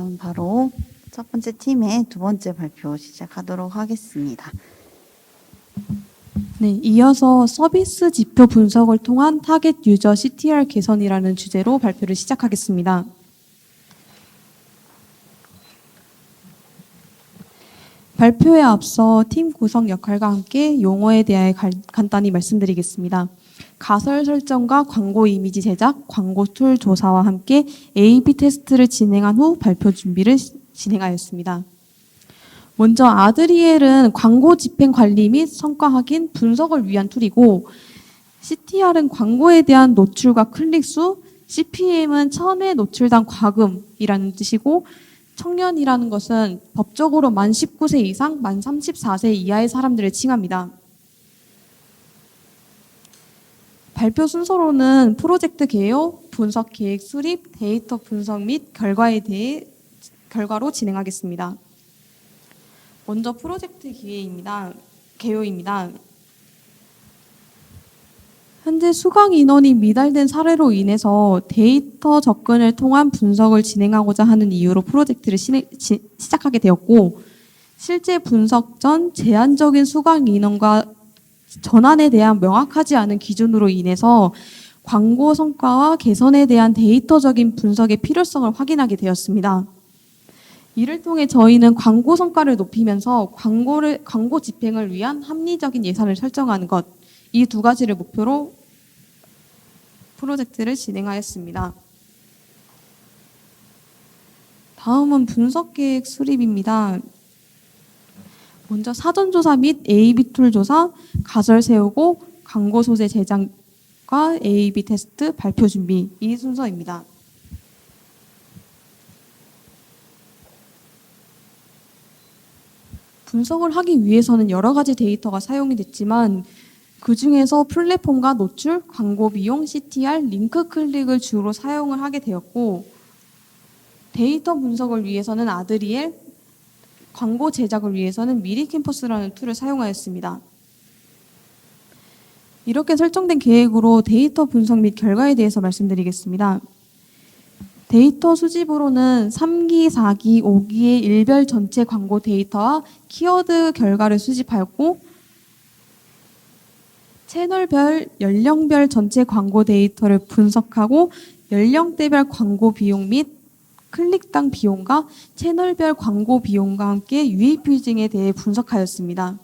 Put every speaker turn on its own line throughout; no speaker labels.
그럼 바로 첫 번째 팀의 두 번째 발표 시작하도록 하겠습니다.
네, 이어서 서비스 지표 분석을 통한 타겟 유저 CTR 개선이라는 주제로 발표를 시작하겠습니다. 발표에 앞서 팀 구성 역할과 함께 용어에 대해 간단히 말씀드리겠습니다. 가설 설정과 광고 이미지 제작, 광고 툴 조사와 함께 A/B 테스트를 진행한 후 발표 준비를 진행하였습니다. 먼저 아드리엘은 광고 집행 관리 및 성과 확인, 분석을 위한 툴이고 CTR은 광고에 대한 노출과 클릭 수, CPM은 천회 노출당 과금이라는 뜻이고 청년이라는 것은 법적으로 만 19세 이상, 만 34세 이하의 사람들을 칭합니다. 발표 순서로는 프로젝트 개요, 분석 계획 수립, 데이터 분석 및 결과로 진행하겠습니다. 먼저 프로젝트 개요입니다. 현재 수강 인원이 미달된 사례로 인해서 데이터 접근을 통한 분석을 진행하고자 하는 이유로 프로젝트를 시작하게 되었고, 실제 분석 전 제한적인 수강 인원과 전환에 대한 명확하지 않은 기준으로 인해서 광고 성과와 개선에 대한 데이터적인 분석의 필요성을 확인하게 되었습니다. 이를 통해 저희는 광고 성과를 높이면서 광고 집행을 위한 합리적인 예산을 설정하는 것, 이 두 가지를 목표로 프로젝트를 진행하였습니다. 다음은 분석 계획 수립입니다. 먼저 사전조사 및 A/B 툴 조사, 가설 세우고 광고 소재 제작과 A/B 테스트 발표 준비, 이 순서입니다. 분석을 하기 위해서는 여러 가지 데이터가 사용이 됐지만 그 중에서 플랫폼과 노출, 광고 비용, CTR, 링크 클릭을 주로 사용을 하게 되었고 데이터 분석을 위해서는 아드리엘, 광고 제작을 위해서는 미리 캠퍼스라는 툴을 사용하였습니다. 이렇게 설정된 계획으로 데이터 분석 및 결과에 대해서 말씀드리겠습니다. 데이터 수집으로는 3기, 4기, 5기의 일별 전체 광고 데이터와 키워드 결과를 수집하였고 채널별, 연령별 전체 광고 데이터를 분석하고 연령대별 광고 비용 및 클릭당 비용과 채널별 광고 비용과 함께 유입비중에 대해 분석하였습니다.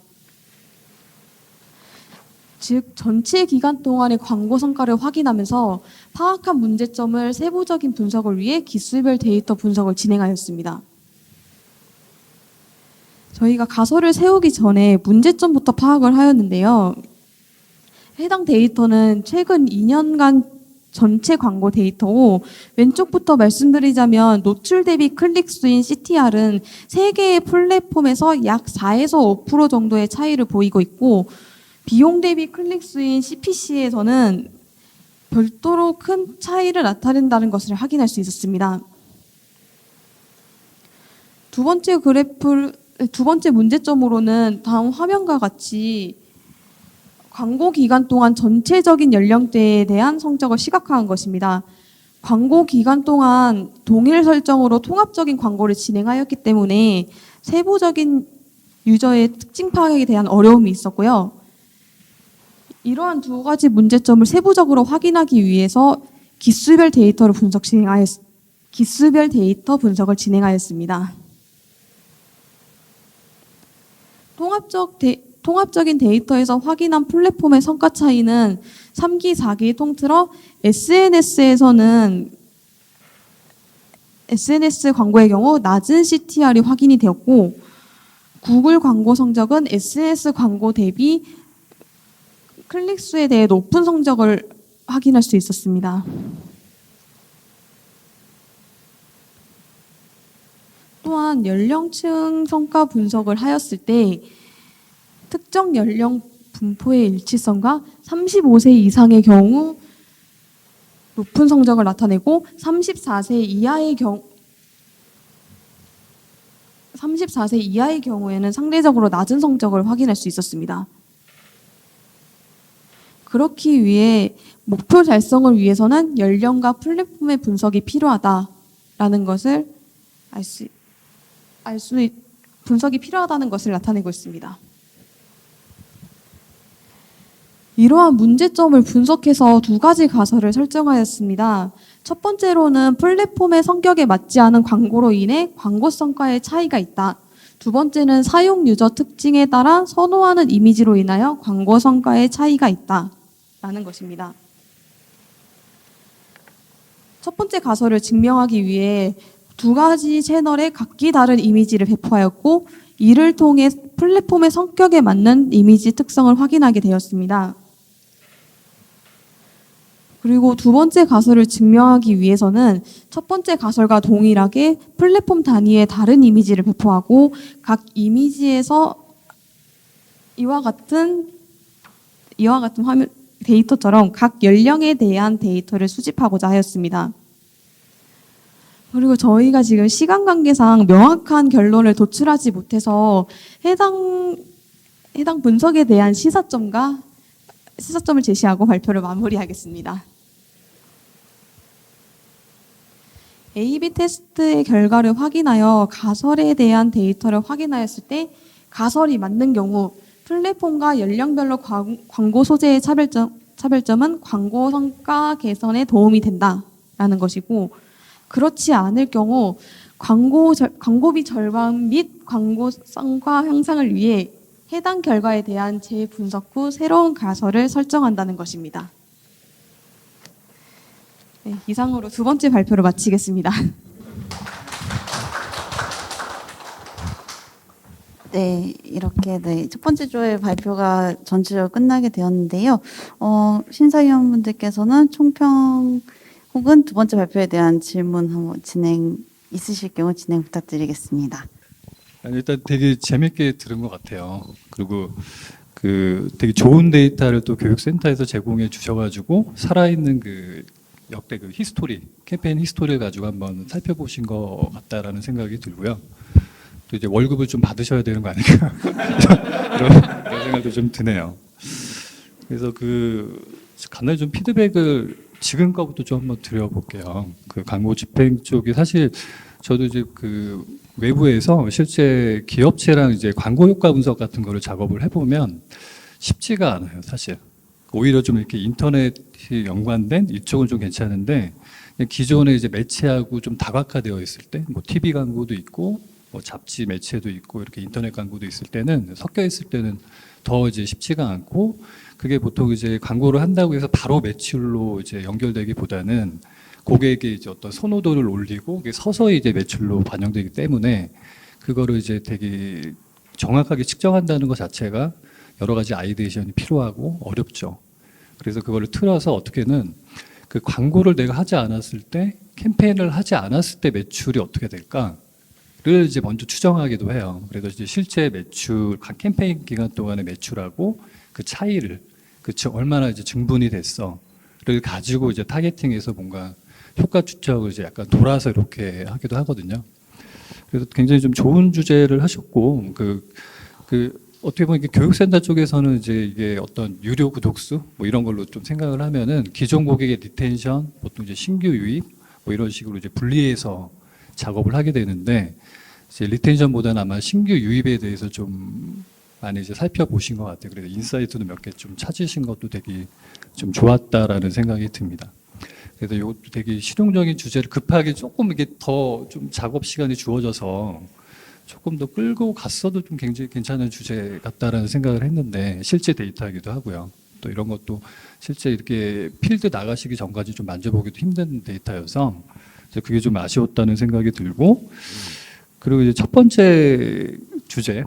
즉 전체 기간 동안의 광고 성과를 확인하면서 파악한 문제점을 세부적인 분석을 위해 기수별 데이터 분석을 진행하였습니다. 저희가 가설을 세우기 전에 문제점부터 파악을 하였는데요. 해당 데이터는 최근 2년간 전체 광고 데이터고 왼쪽부터 말씀드리자면 노출 대비 클릭 수인 CTR은 3개의 플랫폼에서 약 4에서 5% 정도의 차이를 보이고 있고 비용 대비 클릭 수인 CPC에서는 별도로 큰 차이를 나타낸다는 것을 확인할 수 있었습니다. 두 번째 문제점으로는 다음 화면과 같이 광고 기간 동안 전체적인 연령대에 대한 성적을 시각화한 것입니다. 광고 기간 동안 동일 설정으로 통합적인 광고를 진행하였기 때문에 세부적인 유저의 특징 파악에 대한 어려움이 있었고요. 이러한 두 가지 문제점을 세부적으로 확인하기 위해서 기수별 데이터 분석을 진행하였습니다. 통합적인 데이터에서 확인한 플랫폼의 성과 차이는 3기, 4기 통틀어 SNS 광고의 경우 낮은 CTR이 확인이 되었고 구글 광고 성적은 SNS 광고 대비 클릭 수에 대해 높은 성적을 확인할 수 있었습니다. 또한 연령층 성과 분석을 하였을 때 특정 연령 분포의 일치성과 35세 이상의 경우 높은 성적을 나타내고 34세 이하의 경우에는 상대적으로 낮은 성적을 확인할 수 있었습니다. 그렇기 위해 목표 달성을 위해서는 연령과 플랫폼의 분석이 필요하다라는 것을 분석이 필요하다는 것을 나타내고 있습니다. 이러한 문제점을 분석해서 두 가지 가설을 설정하였습니다. 첫 번째로는 플랫폼의 성격에 맞지 않은 광고로 인해 광고 성과의 차이가 있다. 두 번째는 사용 유저 특징에 따라 선호하는 이미지로 인하여 광고 성과의 차이가 있다. 라는 것입니다. 첫 번째 가설을 증명하기 위해 두 가지 채널에 각기 다른 이미지를 배포하였고 이를 통해 플랫폼의 성격에 맞는 이미지 특성을 확인하게 되었습니다. 그리고 두 번째 가설을 증명하기 위해서는 첫 번째 가설과 동일하게 플랫폼 단위의 다른 이미지를 배포하고 각 이미지에서 이와 같은 화면 데이터처럼 각 연령에 대한 데이터를 수집하고자 하였습니다. 그리고 저희가 지금 시간 관계상 명확한 결론을 도출하지 못해서 해당 분석에 대한 시사점을 제시하고 발표를 마무리하겠습니다. A/B 테스트의 결과를 확인하여 가설에 대한 데이터를 확인하였을 때 가설이 맞는 경우 플랫폼과 연령별로 광고 소재의 차별점은 광고 성과 개선에 도움이 된다라는 것이고 그렇지 않을 경우 광고비 절감 및 광고 성과 향상을 위해 해당 결과에 대한 재분석 후 새로운 가설을 설정한다는 것입니다. 네, 이상으로 두 번째 발표를 마치겠습니다.
네, 이렇게 첫 번째 조의 발표가 전체적으로 끝나게 되었는데요. 심사위원분들께서는 총평 혹은 두 번째 발표에 대한 질문 한번 있으실 경우 진행 부탁드리겠습니다.
일단 되게 재밌게 들은 것 같아요. 그리고 되게 좋은 데이터를 또 교육센터에서 제공해 주셔가지고 살아있는 역대 캠페인 히스토리를 가지고 한번 살펴보신 것 같다라는 생각이 들고요. 또 이제 월급을 좀 받으셔야 되는 거 아닌가 그런 생각도 좀 드네요. 그래서 간단히 좀 피드백을 지금 거부터 좀 한번 드려볼게요. 광고 집행 쪽이 사실 저도 이제 외부에서 실제 기업체랑 이제 광고 효과 분석 같은 거를 작업을 해보면 쉽지가 않아요, 사실. 오히려 좀 이렇게 인터넷이 연관된 이쪽은 좀 괜찮은데 기존에 이제 매체하고 좀 다각화되어 있을 때, 뭐 TV 광고도 있고, 뭐 잡지 매체도 있고 이렇게 인터넷 광고도 있을 때는 섞여 있을 때는 더 이제 쉽지가 않고 그게 보통 이제 광고를 한다고 해서 바로 매출로 이제 연결되기보다는 고객의 이제 어떤 선호도를 올리고 그게 서서히 이제 매출로 반영되기 때문에 그거를 이제 되게 정확하게 측정한다는 것 자체가 여러 가지 아이데이션이 필요하고 어렵죠. 그래서 그거를 틀어서 어떻게는 광고를 내가 하지 않았을 때 캠페인을 하지 않았을 때 매출이 어떻게 될까를 이제 먼저 추정하기도 해요. 그래서 이제 실제 매출, 각 캠페인 기간 동안의 매출하고 그 차이를 얼마나 이제 증분이 됐어를 가지고 이제 타겟팅해서 뭔가 효과 추적을 이제 약간 돌아서 이렇게 하기도 하거든요. 그래서 굉장히 좀 좋은 주제를 하셨고 어떻게 보면 교육센터 쪽에서는 이제 이게 어떤 유료 구독수 뭐 이런 걸로 좀 생각을 하면은 기존 고객의 리텐션, 보통 이제 신규 유입 뭐 이런 식으로 이제 분리해서 작업을 하게 되는데 이제 리텐션보다는 아마 신규 유입에 대해서 좀 많이 이제 살펴보신 것 같아요. 그래서 인사이트도 몇 개 좀 찾으신 것도 되게 좀 좋았다라는 생각이 듭니다. 그래서 이것도 되게 실용적인 주제를 급하게 조금 이게 더 좀 작업 시간이 주어져서 조금 더 끌고 갔어도 좀 굉장히 괜찮은 주제 같다라는 생각을 했는데 실제 데이터이기도 하고요. 또 이런 것도 실제 이렇게 필드 나가시기 전까지 좀 만져보기도 힘든 데이터여서 그게 좀 아쉬웠다는 생각이 들고 그리고 이제 첫 번째 주제를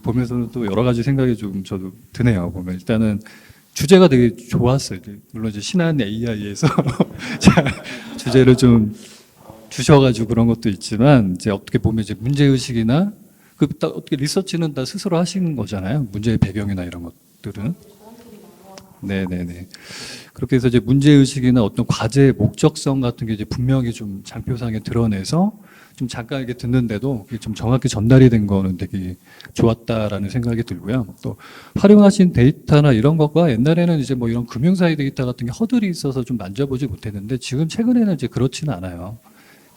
보면서는 또 여러 가지 생각이 좀 저도 드네요. 보면 일단은 주제가 되게 좋았어요. 물론 이제 신한 AI에서 주제를 좀 주셔가지고 그런 것도 있지만 이제 어떻게 보면 이제 문제의식이나 어떻게 리서치는 다 스스로 하시는 거잖아요. 문제의 배경이나 이런 것들은. 네네네. 그렇게 해서 이제 문제의식이나 어떤 과제의 목적성 같은 게 이제 분명히 좀 장표상에 드러내서 좀 잠깐 이렇게 듣는데도 그게 좀 정확히 전달이 된 거는 되게 좋았다라는 생각이 들고요. 또 활용하신 데이터나 이런 것과 옛날에는 이제 뭐 이런 금융사회 데이터 같은 게 허들이 있어서 좀 만져보지 못했는데 지금 최근에는 이제 그렇지는 않아요.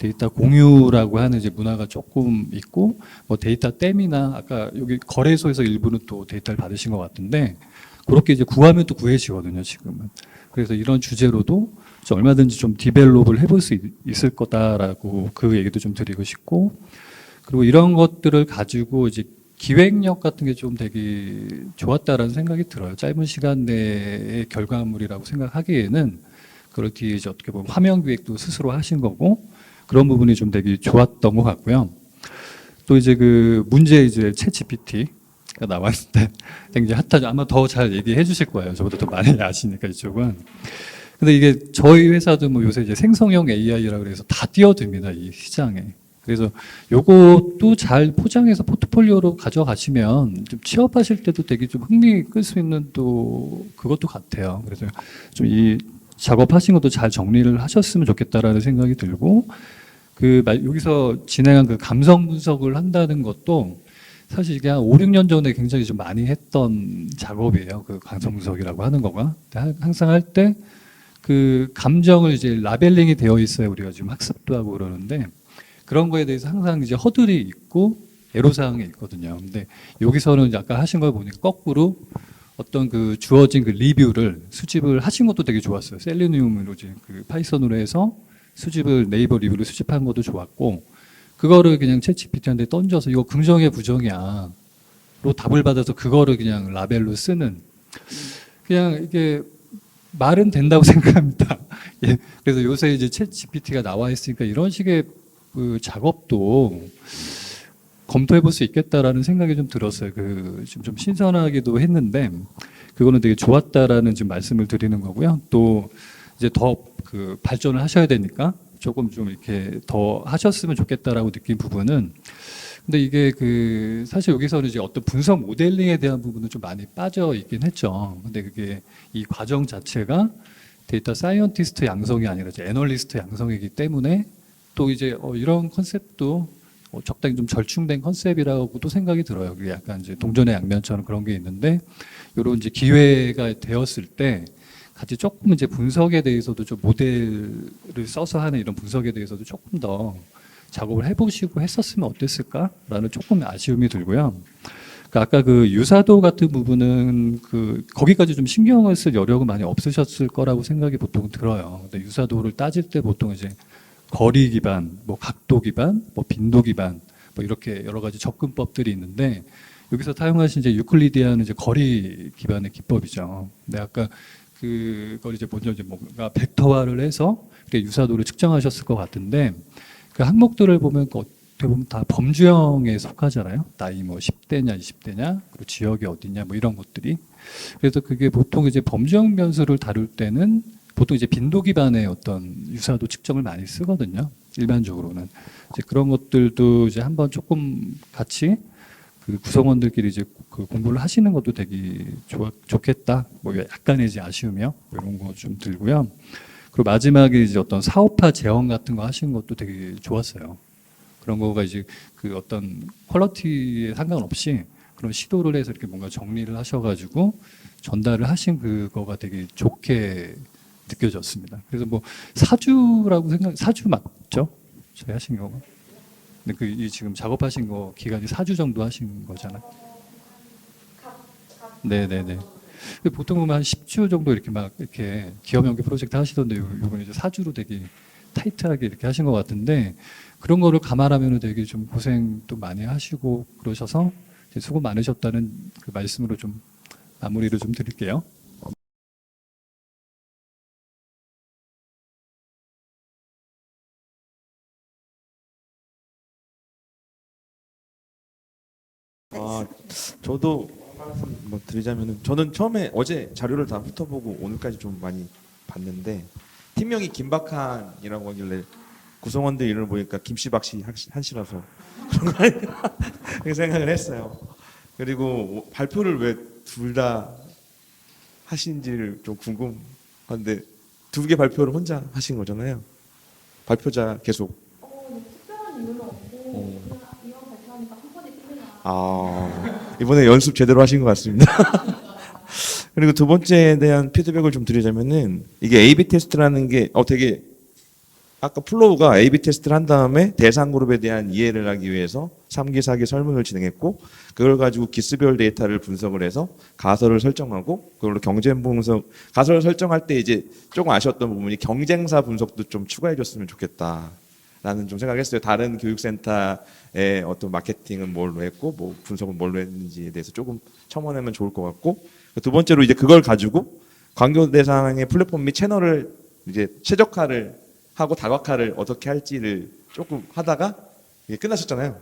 데이터 공유라고 하는 이제 문화가 조금 있고, 뭐 데이터 댐이나 아까 여기 거래소에서 일부는 또 데이터를 받으신 것 같은데, 그렇게 이제 구하면 또 구해지거든요, 지금은. 그래서 이런 주제로도 좀 얼마든지 좀 디벨롭을 해볼 수 있을 거다라고 그 얘기도 좀 드리고 싶고, 그리고 이런 것들을 가지고 이제 기획력 같은 게 좀 되게 좋았다라는 생각이 들어요. 짧은 시간 내의 결과물이라고 생각하기에는 그렇게 이제 어떻게 보면 화면 기획도 스스로 하신 거고 그런 부분이 좀 되게 좋았던 것 같고요. 또 이제 그 문제 이제 챗 GPT가 나왔을 때 굉장히 핫하죠. 아마 더 잘 얘기해 주실 거예요. 저보다 더 많이 아시니까 이쪽은. 근데 이게 저희 회사도 뭐 요새 이제 생성형 AI라고 해서 다 뛰어듭니다. 이 시장에. 그래서 요것도 잘 포장해서 포트폴리오로 가져가시면 좀 취업하실 때도 되게 좀 흥미 끌 수 있는 또 그것도 같아요. 그래서 좀 이 작업하신 것도 잘 정리를 하셨으면 좋겠다라는 생각이 들고 여기서 진행한 그 감성 분석을 한다는 것도 사실 이게 한 5, 6년 전에 굉장히 좀 많이 했던 작업이에요. 그 감성 분석이라고 하는 거가. 항상 할 때 그 감정을 이제 라벨링이 되어 있어요. 우리가 지금 학습도 하고 그러는데 그런 거에 대해서 항상 이제 허들이 있고 애로사항이 있거든요. 근데 여기서는 아까 하신 걸 보니까 거꾸로 어떤 그 주어진 그 리뷰를 수집을 하신 것도 되게 좋았어요. 셀레니움으로 이제 그 파이썬으로 해서 수집을 네이버 리뷰를 수집한 것도 좋았고 그거를 그냥 챗 GPT한테 던져서 이거 긍정이야 부정이야 로 답을 받아서 그거를 그냥 라벨로 쓰는 그냥 이게 말은 된다고 생각합니다. 예. 그래서 요새 이제 챗 GPT가 나와 있으니까 이런 식의 그 작업도 검토해 볼 수 있겠다라는 생각이 좀 들었어요. 좀 신선하기도 했는데 그거는 되게 좋았다라는 지금 말씀을 드리는 거고요. 또 이제 더 그 발전을 하셔야 되니까 조금 좀 이렇게 더 하셨으면 좋겠다라고 느낀 부분은 근데 이게 그 사실 여기서는 이제 어떤 분석 모델링에 대한 부분은 좀 많이 빠져 있긴 했죠. 근데 그게 이 과정 자체가 데이터 사이언티스트 양성이 아니라 이제 애널리스트 양성이기 때문에 또 이제 이런 컨셉도 적당히 좀 절충된 컨셉이라고도 생각이 들어요. 그게 약간 이제 동전의 양면처럼 그런 게 있는데 이런 이제 기회가 되었을 때 같이 조금 이제 분석에 대해서도 좀 모델을 써서 하는 이런 분석에 대해서도 조금 더 작업을 해보시고 했었으면 어땠을까라는 조금 아쉬움이 들고요. 그러니까 아까 그 유사도 같은 부분은 거기까지 좀 신경을 쓸 여력은 많이 없으셨을 거라고 생각이 보통 들어요. 근데 유사도를 따질 때 보통 이제 거리 기반, 뭐 각도 기반, 뭐 빈도 기반, 뭐 이렇게 여러 가지 접근법들이 있는데 여기서 사용하신 이제 유클리디안은 이제 거리 기반의 기법이죠. 근데 아까 그걸 이제 먼저 이제 뭔가 벡터화를 해서 유사도를 측정하셨을 것 같은데 그 항목들을 보면 어떻게 보면 다 범주형에 속하잖아요. 나이 뭐 10대냐 20대냐 그리고 지역이 어디냐 뭐 이런 것들이. 그래서 그게 보통 이제 범주형 변수를 다룰 때는 보통 이제 빈도 기반의 어떤 유사도 측정을 많이 쓰거든요. 일반적으로는 이제 그런 것들도 이제 한번 조금 같이 그 구성원들끼리 이제 그 공부를 하시는 것도 되게 좋겠다. 뭐 약간의 이제 아쉬움이요. 이런 거 좀 들고요. 그리고 마지막에 이제 어떤 사업화 제언 같은 거 하시는 것도 되게 좋았어요. 그런 거가 이제 그 어떤 퀄리티에 상관없이 그런 시도를 해서 이렇게 뭔가 정리를 하셔가지고 전달을 하신 그거가 되게 좋게 느껴졌습니다. 그래서 뭐 사주라고 사주 맞죠? 저희 하신 거가. 근데 이 지금 작업하신 거 기간이 4주 정도 하신 거잖아요. 네네네. 보통 보면 한 10주 정도 이렇게 막 이렇게 기업 연계 프로젝트 하시던데 요번에 이제 4주로 되게 타이트하게 이렇게 하신 것 같은데 그런 거를 감안하면 되게 좀 고생도 많이 하시고 그러셔서 수고 많으셨다는 그 말씀으로 좀 마무리를 좀 드릴게요.
저도 뭐 드리자면은 저는 처음에 어제 자료를 다 훑어보고 오늘까지 좀 많이 봤는데 팀명이 김박한이라고 하길래 구성원들 이름을 보니까 김씨박씨 한씨라서 그런 거 아닌가 그렇게 생각을 했어요. 그리고 발표를 왜 둘 다 하신지를 좀 궁금한데 두 개 발표를 혼자 하신 거잖아요. 발표자 계속.
특별한 이유는 없고 이런 발표하니까 한 번에 끝내나.
이번에 연습 제대로 하신 것 같습니다. 그리고 두 번째에 대한 피드백을 좀 드리자면은 이게 A/B 테스트라는 게 되게 아까 플로우가 A/B 테스트를 한 다음에 대상 그룹에 대한 이해를 하기 위해서 3기, 4기 설문을 진행했고 그걸 가지고 기수별 데이터를 분석을 해서 가설을 설정하고 그걸로 경쟁 분석 가설을 설정할 때 이제 조금 아쉬웠던 부분이 경쟁사 분석도 좀 추가해 줬으면 좋겠다라는 좀 생각했어요. 다른 교육센터의 어떤 마케팅은 뭘로 했고 뭐 분석은 뭘로 했는지에 대해서 조금 첨언하면 좋을 것 같고 두 번째로 이제 그걸 가지고 광교 대상의 플랫폼 및 채널을 이제 최적화를 하고 다각화를 어떻게 할지를 조금 하다가 이게 끝났었잖아요.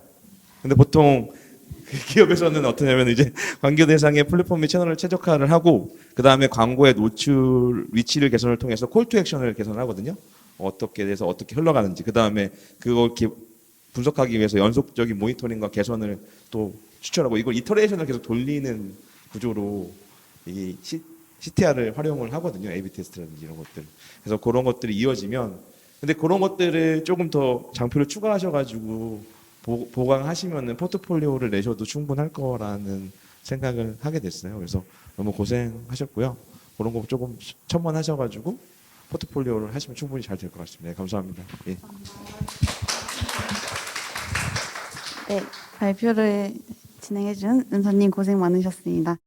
근데 보통 기업에서는 어떠냐면 이제 광교 대상의 플랫폼 및 채널을 최적화를 하고 그 다음에 광고의 노출 위치를 개선을 통해서 콜투 액션을 개선하거든요. 어떻게 돼서 어떻게 흘러가는지 그 다음에 그걸 분석하기 위해서 연속적인 모니터링과 개선을 또 추천하고 이걸 이터레이션을 계속 돌리는 구조로 이 CTR을 활용을 하거든요. A/B 테스트라든지 이런 것들. 그래서 그런 것들이 이어지면 근데 그런 것들을 조금 더 장표를 추가하셔가지고 보강하시면은 포트폴리오를 내셔도 충분할 거라는 생각을 하게 됐어요. 그래서 너무 고생하셨고요. 그런 거 조금 첨언하셔가지고 포트폴리오를 하시면 충분히 잘 될 것 같습니다. 네, 감사합니다. 예.
네, 발표를 진행해준 은서님 고생 많으셨습니다.